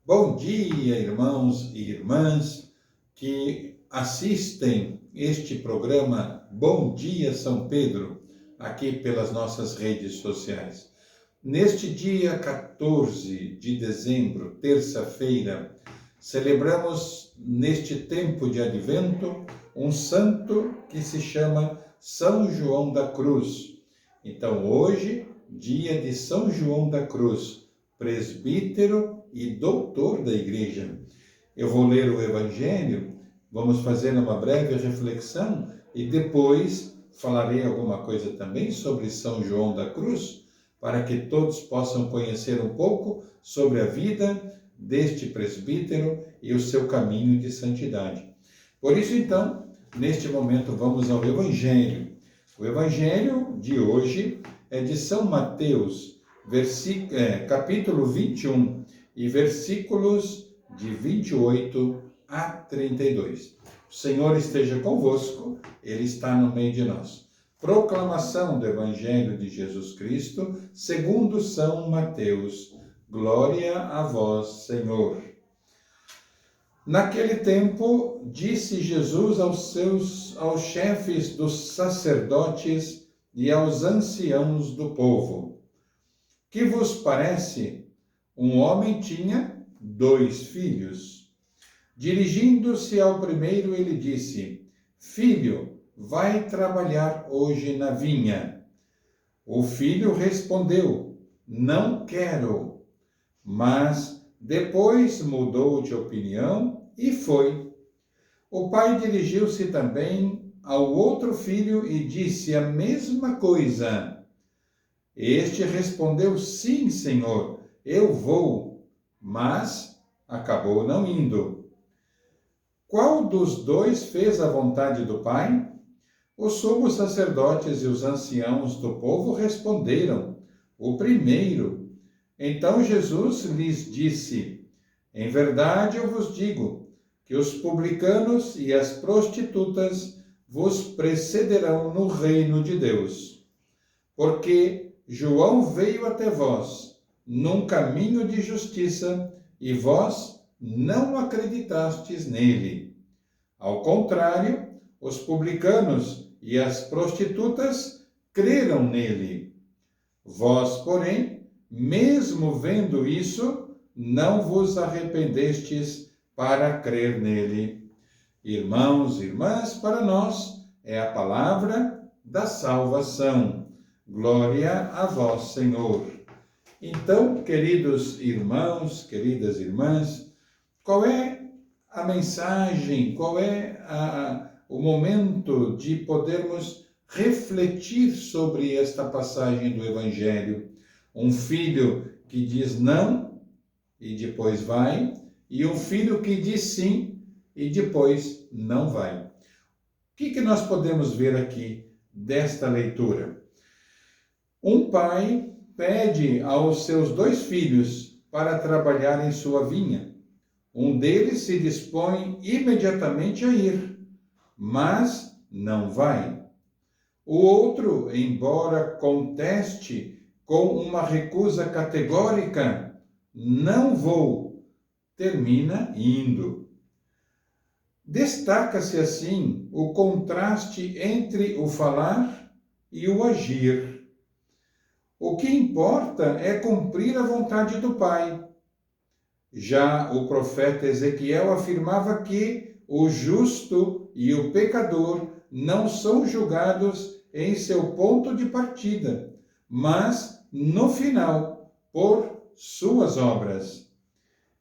Bom dia, irmãos e irmãs que assistem este programa Bom Dia São Pedro, aqui pelas nossas redes sociais. Neste dia 14 de dezembro, terça-feira, celebramos neste tempo de advento um santo que se chama São João da Cruz. Então, hoje, dia de São João da Cruz, presbítero e doutor da Igreja. Eu vou ler o Evangelho, vamos fazer uma breve reflexão e depois falarei alguma coisa também sobre São João da Cruz, para que todos possam conhecer um pouco sobre a vida deste presbítero e o seu caminho de santidade. Por isso, então, neste momento vamos ao Evangelho. O Evangelho de hoje é de São Mateus, capítulo 21 e versículos de 28 a 32. O Senhor esteja convosco, Ele está no meio de nós. Proclamação do Evangelho de Jesus Cristo, segundo São Mateus. Glória a vós, Senhor. Naquele tempo, disse Jesus aos chefes dos sacerdotes e aos anciãos do povo: que vos parece? Um homem tinha 2 filhos. Dirigindo-se ao primeiro, ele disse: Filho, vai trabalhar hoje na vinha. O filho respondeu: Não quero. Mas depois mudou de opinião e foi. O pai dirigiu-se também ao outro filho e disse a mesma coisa. Este respondeu: Sim, Senhor, eu vou, mas acabou não indo. Qual dos 2 fez a vontade do Pai? Os sumos sacerdotes e os anciãos do povo responderam: o primeiro. Então Jesus lhes disse: em verdade eu vos digo que os publicanos e as prostitutas vos precederão no reino de Deus. Porque João veio até vós num caminho de justiça e vós não acreditastes nele. Ao contrário, os publicanos e as prostitutas creram nele. Vós, porém, mesmo vendo isso, não vos arrependestes para crer nele. Irmãos e irmãs, para nós é a palavra da salvação. Glória a vós, Senhor. Então, queridos irmãos, queridas irmãs, qual é a mensagem, qual é o momento de podermos refletir sobre esta passagem do Evangelho? Um filho que diz não e depois vai, e um filho que diz sim e depois não vai. O que nós podemos ver aqui desta leitura? Um pai pede aos seus 2 filhos para trabalhar em sua vinha. Um deles se dispõe imediatamente a ir, mas não vai. O outro, embora conteste com uma recusa categórica, não vou, termina indo. Destaca-se assim o contraste entre o falar e o agir. O que importa é cumprir a vontade do Pai. Já o profeta Ezequiel afirmava que o justo e o pecador não são julgados em seu ponto de partida, mas no final, por suas obras.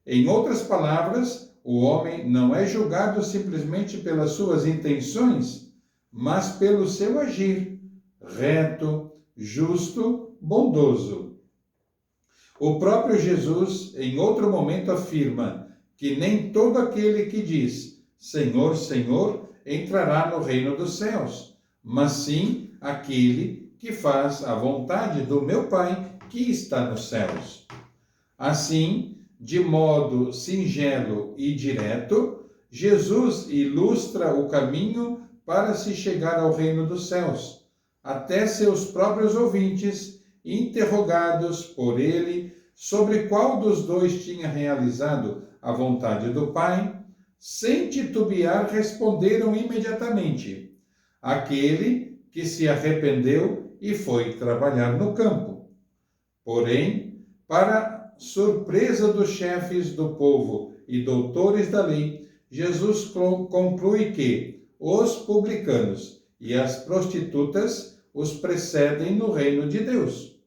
Em outras palavras, o homem não é julgado simplesmente pelas suas intenções, mas pelo seu agir, reto, justo, bondoso. O próprio Jesus, em outro momento, afirma que nem todo aquele que diz Senhor, Senhor, entrará no reino dos céus, mas sim aquele que faz a vontade do meu Pai que está nos céus. Assim, de modo singelo e direto, Jesus ilustra o caminho para se chegar ao reino dos céus, até seus próprios ouvintes, interrogados por ele sobre qual dos dois tinha realizado a vontade do Pai, sem titubear, responderam imediatamente: aquele que se arrependeu e foi trabalhar no campo. Porém, para surpresa dos chefes do povo e doutores da lei, Jesus conclui que os publicanos e as prostitutas os precedem no reino de Deus.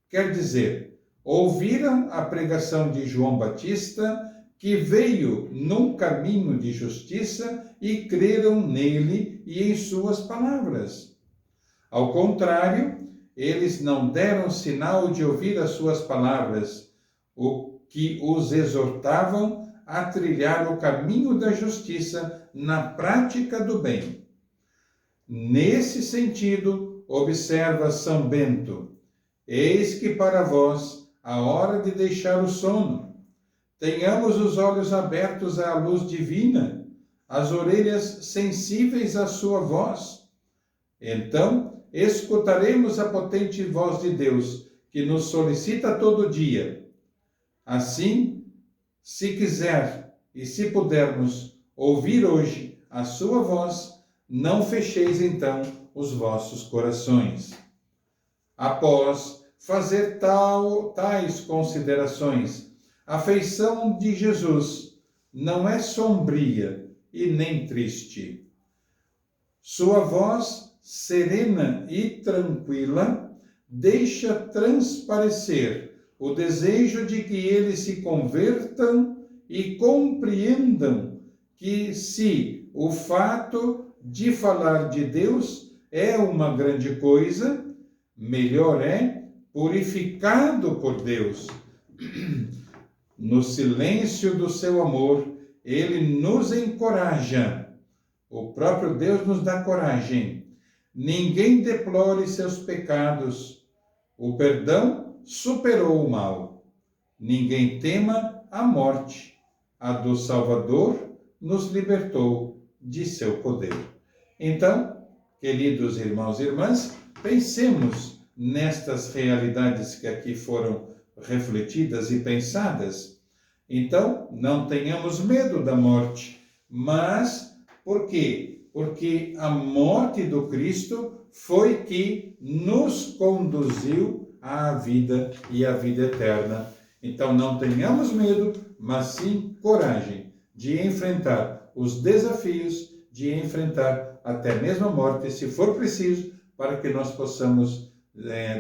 Quer dizer, ouviram a pregação de João Batista, que veio num caminho de justiça, e creram nele e em suas palavras. Ao contrário, eles não deram sinal de ouvir as suas palavras, o que os exortavam a trilhar o caminho da justiça na prática do bem. Nesse sentido, observa São Bento: eis que para vós a hora de deixar o sono. Tenhamos os olhos abertos à luz divina, as orelhas sensíveis à sua voz. Então, escutaremos a potente voz de Deus, que nos solicita todo dia. Assim, se quiser e se pudermos ouvir hoje a sua voz, não fecheis então os vossos corações. Após fazer tais considerações, a feição de Jesus não é sombria e nem triste. Sua voz serena e tranquila deixa transparecer o desejo de que eles se convertam e compreendam que, se o fato de falar de Deus é uma grande coisa, melhor é purificado por Deus. No silêncio do seu amor, ele nos encoraja. O próprio Deus nos dá coragem. Ninguém deplore seus pecados. O perdão superou o mal. Ninguém tema a morte. A do Salvador nos libertou de seu poder. Então, queridos irmãos e irmãs, pensemos nestas realidades que aqui foram refletidas e pensadas. Então, não tenhamos medo da morte. Mas, por quê? Porque a morte do Cristo foi que nos conduziu à vida e à vida eterna. Então, não tenhamos medo, mas sim coragem de enfrentar os desafios, de enfrentar até mesmo a morte, se for preciso, para que nós possamos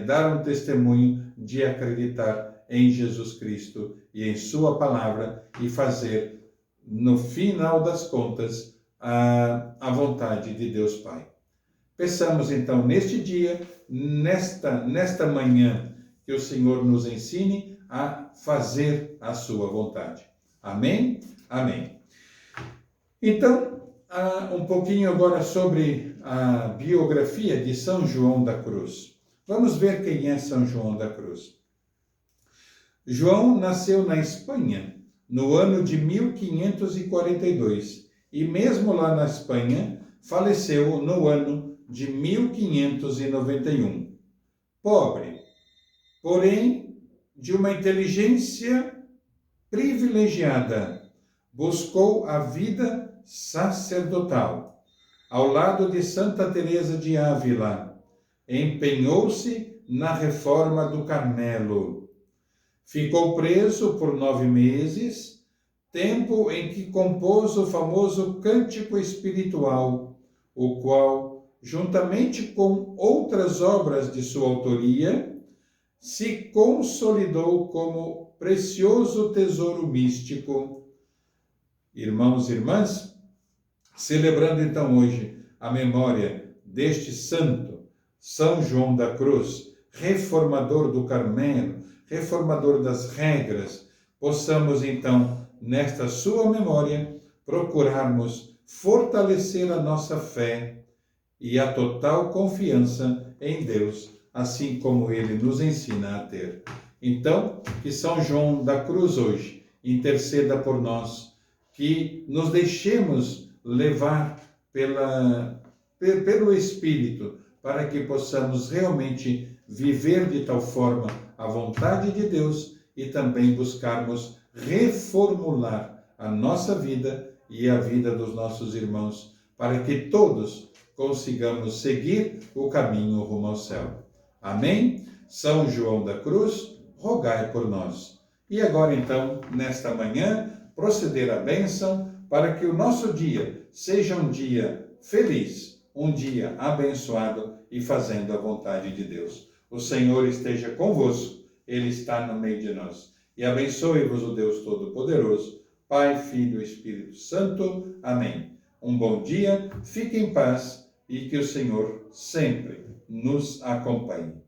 dar um testemunho de acreditar em Jesus Cristo e em sua palavra e fazer, no final das contas, a vontade de Deus Pai. Peçamos então neste dia, nesta manhã, que o Senhor nos ensine a fazer a sua vontade. Amém? Amém. Então, um pouquinho agora sobre a biografia de São João da Cruz. Vamos ver quem é São João da Cruz. João nasceu na Espanha no ano de 1542 e mesmo lá na Espanha faleceu no ano de 1591. Pobre, porém de uma inteligência privilegiada, buscou a vida sacerdotal. Ao lado de Santa Teresa de Ávila, empenhou-se na reforma do Carmelo. Ficou preso por 9 meses, tempo em que compôs o famoso Cântico Espiritual, o qual, juntamente com outras obras de sua autoria, se consolidou como precioso tesouro místico. Irmãos e irmãs, celebrando então hoje a memória deste santo, São João da Cruz, reformador do Carmelo, reformador das regras, possamos então, nesta sua memória, procurarmos fortalecer a nossa fé e a total confiança em Deus, assim como Ele nos ensina a ter. Então, que São João da Cruz hoje interceda por nós, que nos deixemos levar pelo Espírito, para que possamos realmente viver de tal forma a vontade de Deus e também buscarmos reformular a nossa vida e a vida dos nossos irmãos, para que todos consigamos seguir o caminho rumo ao céu. Amém? São João da Cruz, rogai por nós. E agora então, nesta manhã, proceder a bênção para que o nosso dia seja um dia feliz, um dia abençoado e fazendo a vontade de Deus. O Senhor esteja convosco, Ele está no meio de nós. E abençoe-vos o Deus Todo-Poderoso, Pai, Filho e Espírito Santo. Amém. Um bom dia, fique em paz e que o Senhor sempre nos acompanhe.